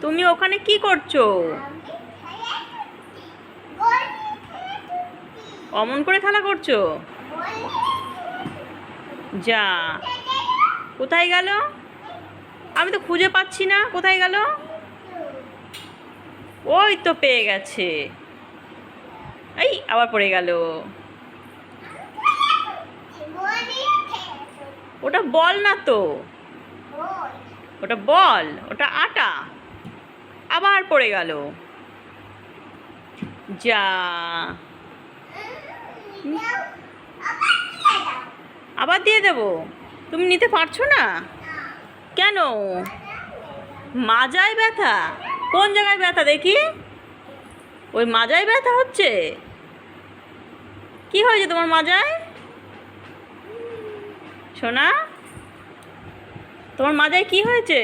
তুমি ওখানে কি করছো? অমন করে খেলা করছো? যা, কোথায় গেল? আমি তো খুঁজে পাচ্ছি না, কোথায় গেল? ওই তো পেয়ে গেছে। এই আবার পড়ে গেল। ওটা বল না তো, ওটা বল, ওটা আটা। আবার পড়ে গেল। যা, আবার দিয়ে দেবো? তুমি নিতে পারছো না কেন? মাজায় ব্যথা? কোন জায়গায় ব্যথা দেখি? ওই মাজায় ব্যথা হচ্ছে? কি হয়েছে তোমার মাজায়? সোনা, তোমার মাজায় কি হয়েছে?